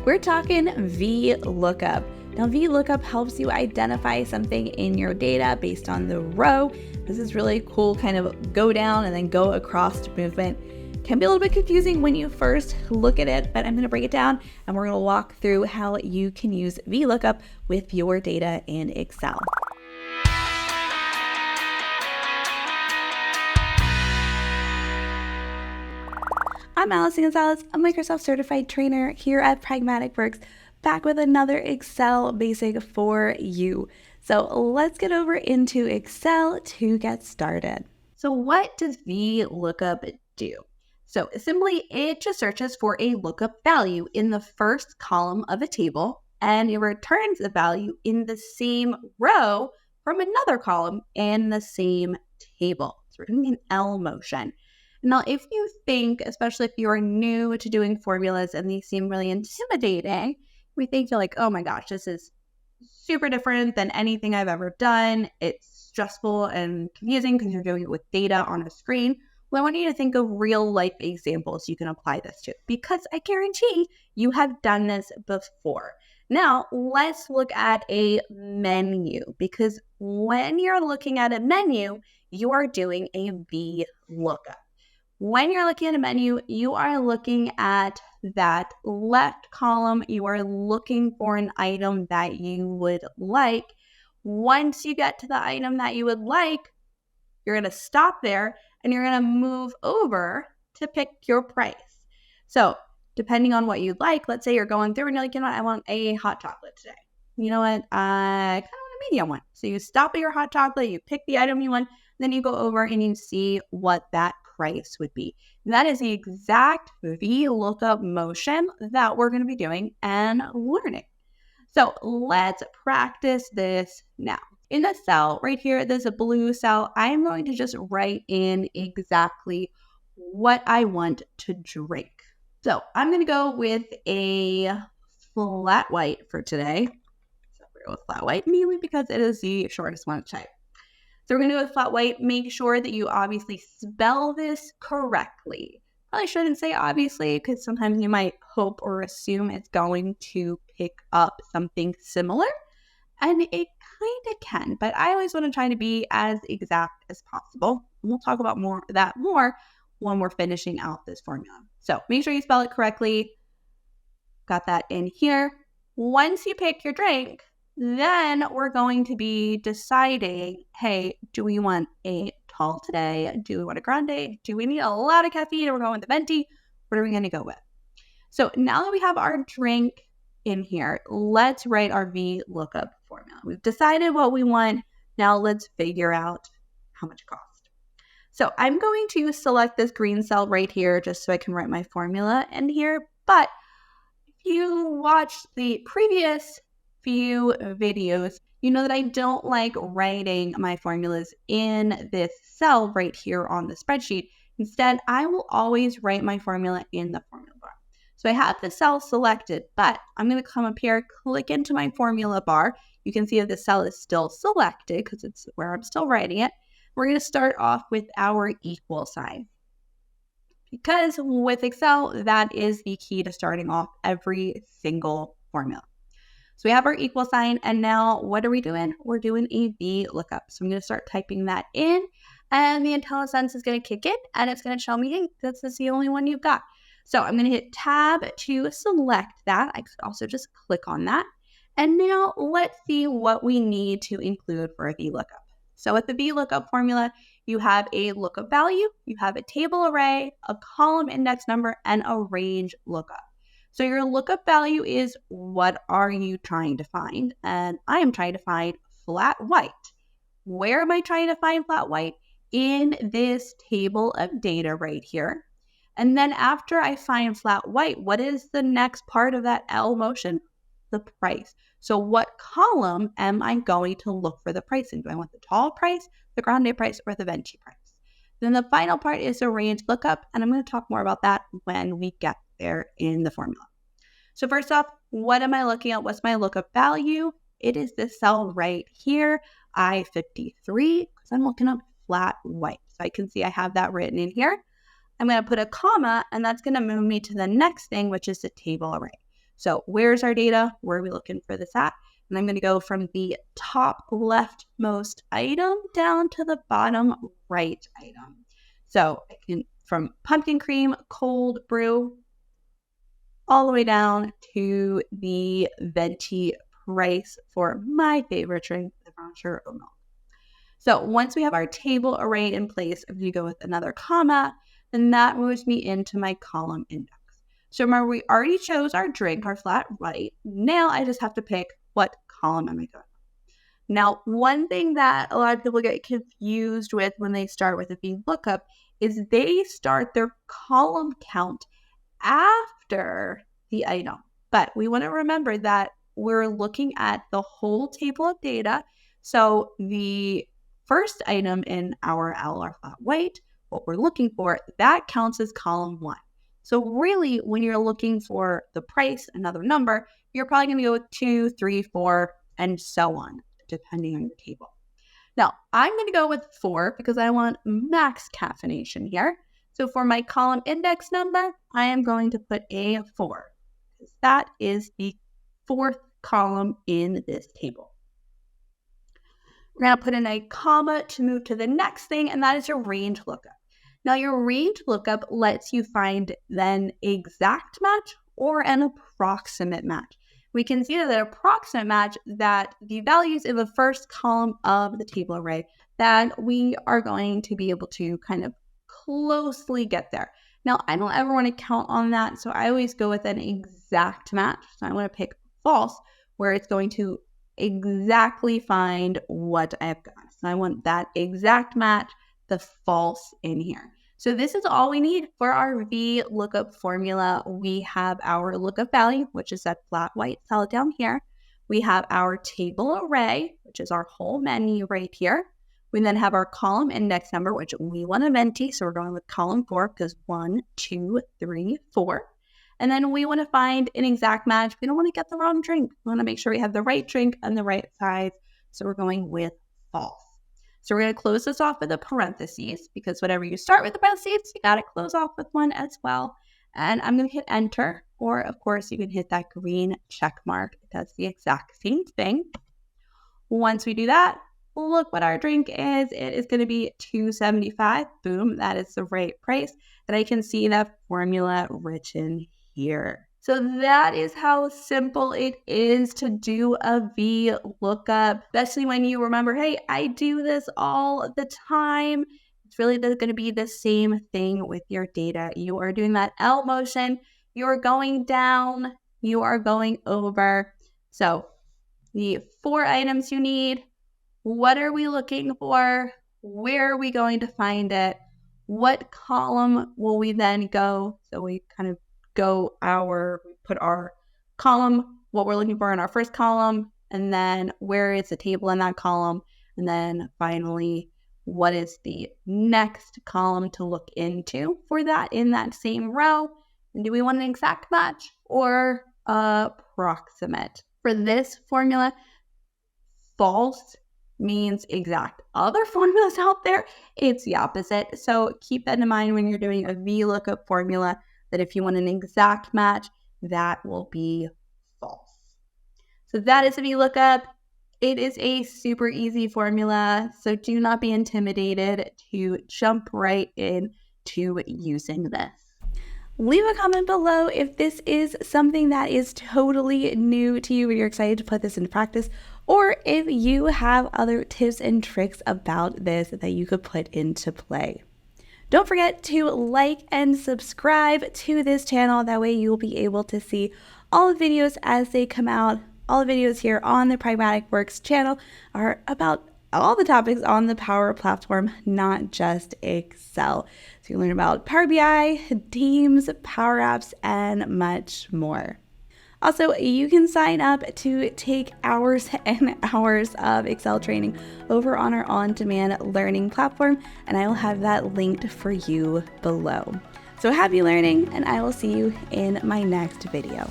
We're talking VLOOKUP. Now, VLOOKUP helps you identify something in your data based on the row. This is really cool, kind of go down and then go across movement. Can be a little bit confusing when you first look at it, but I'm going to break it down and we're going to walk through how you can use VLOOKUP with your data in Excel. I'm Allison, a Microsoft certified trainer here at Pragmatic Works, back with another Excel basic for you. So let's get over into Excel to get started. So what does VLOOKUP do? So simply, it just searches for a lookup value in the first column of a table, and it returns the value in the same row from another column in the same table. So we're doing an L motion. Now, if you think, especially if you're new to doing formulas and these seem really intimidating, we think you're like, oh my gosh, this is super different than anything I've ever done. It's stressful and confusing because you're doing it with data on a screen. Well, I want you to think of real life examples you can apply this to, because I guarantee you have done this before. Now, let's look at a menu, because when you're looking at a menu, you are doing a VLOOKUP. When you're looking at a menu, you are looking at that left column. You are looking for an item that you would like. Once you get to the item that you would like, you're going to stop there and you're going to move over to pick your price. So depending on what you'd like, let's say you're going through and you're like, you know what, I want a hot chocolate today. You know what, I kind of want a medium one. So you stop at your hot chocolate, you pick the item you want, then you go over and you see what that price would be. And that is the exact VLOOKUP motion that we're going to be doing and learning. So let's practice this now. In the cell right here, there's a blue cell. I'm going to just write in exactly what I want to drink. So I'm going to go with a flat white for today. So we're going with flat white mainly because it is the shortest one to type. So we're going to do a flat white. Make sure that you obviously spell this correctly. Probably shouldn't say obviously, because sometimes you might hope or assume it's going to pick up something similar. And it kind of can, but I always want to try to be as exact as possible. And we'll talk about more when we're finishing out this formula. So make sure you spell it correctly. Got that in here. Once you pick your drink, then we're going to be deciding, hey, do we want a tall today? Do we want a grande? Do we need a lot of caffeine? We're going with the venti. What are we going to go with? So now that we have our drink in here, let's write our VLOOKUP formula. We've decided what we want. Now let's figure out how much it costs. So I'm going to select this green cell right here just so I can write my formula in here. But if you watched the previous few videos, you know that I don't like writing my formulas in this cell right here on the spreadsheet. Instead, I will always write my formula in the formula bar. So I have the cell selected, but I'm going to come up here, click into my formula bar. You can see that the cell is still selected because it's where I'm still writing it. We're going to start off with our equal sign. Because with Excel, that is the key to starting off every single formula. So we have our equal sign, and now what are we doing? We're doing a VLOOKUP. So I'm going to start typing that in, and the IntelliSense is going to kick in, and it's going to show me, hey, this is the only one you've got. So I'm going to hit Tab to select that. I could also just click on that. And now let's see what we need to include for a VLOOKUP. So with the VLOOKUP formula, you have a lookup value, you have a table array, a column index number, and a range lookup. So your lookup value is what are you trying to find? And I am trying to find flat white. Where am I trying to find flat white? In this table of data right here. And then after I find flat white, what is the next part of that L motion? The price. So what column am I going to look for the price in? Do I want the tall price, the grande price, or the venti price? Then the final part is the range lookup, and I'm going to talk more about that when we get there in the formula. So first off, what am I looking at? What's my lookup value? It is this cell right here, I-53, because I'm looking up flat white. So I can see I have that written in here. I'm going to put a comma, and that's going to move me to the next thing, which is the table array. So where's our data? Where are we looking for this at? And I'm going to go from the top leftmost item down to the bottom right item. So I can, from pumpkin cream cold brew all the way down to the venti price for my favorite drink, the brown sugar oat milk. So once we have our table array in place, if you go with another comma, then that moves me into my column index. So remember, we already chose our drink, our flat white. Now I just have to pick what column am I going. Now, one thing that a lot of people get confused with when they start with a VLOOKUP is they start their column count after the item. But we want to remember that we're looking at the whole table of data. So the first item in our LR flat white, what we're looking for, that counts as column 1. So really, when you're looking for the price, another number, you're probably going to go with 2, 3, 4, and so on, depending on your table. Now, I'm going to go with 4 because I want max caffeination here. So for my column index number, I am going to put a 4 because that is the 4th column in this table. We're going to put in a comma to move to the next thing, and that is your range lookup. Now, your range lookup lets you find an exact match or an approximate match. We can see that the approximate match, that the values in the first column of the table array, that we are going to be able to kind of closely get there. Now, I don't ever want to count on that, so I always go with an exact match. So I want to pick false, where it's going to exactly find what I've got. So I want that exact match, the false in here. So this is all we need for our VLOOKUP formula. We have our lookup value, which is that flat white cell down here. We have our table array, which is our whole menu right here. We then have our column index number, which we want to venti. So we're going with column 4 because 1, 2, 3, 4. And then we want to find an exact match. We don't want to get the wrong drink. We want to make sure we have the right drink and the right size. So we're going with false. So we're going to close this off with a parentheses because whenever you start with the parentheses, you got to close off with one as well. And I'm going to hit enter, or of course you can hit that green check mark. It does the exact same thing. Once we do that, look what our drink is. It is going to be $2.75. Boom, that is the right price. And I can see that formula written here. So that is how simple it is to do a VLOOKUP, especially when you remember, hey, I do this all the time. It's really going to be the same thing with your data. You are doing that L motion. You are going down. You are going over. So the 4 items you need. What are we looking for? Where are we going to find it? What column will we then go? So we kind of put our column, what we're looking for in our first column, and then where is the table in that column, and then finally, what is the next column to look into for that in that same row? And do we want an exact match or approximate? For this formula, false means exact. Other formulas out there, it's the opposite. So keep that in mind when you're doing a VLOOKUP formula, that if you want an exact match, that will be false. So that is a VLOOKUP. It is a super easy formula, so do not be intimidated to jump right in to using this. Leave a comment below if this is something that is totally new to you and you're excited to put this into practice, or if you have other tips and tricks about this that you could put into play. Don't forget to like and subscribe to this channel. That way you'll be able to see all the videos as they come out. All the videos here on the Pragmatic Works channel are about all the topics on the Power Platform, not just Excel. So you learn about Power BI, Teams, Power Apps, and much more. Also, you can sign up to take hours and hours of Excel training over on our on-demand learning platform, and I will have that linked for you below. So happy learning, and I will see you in my next video.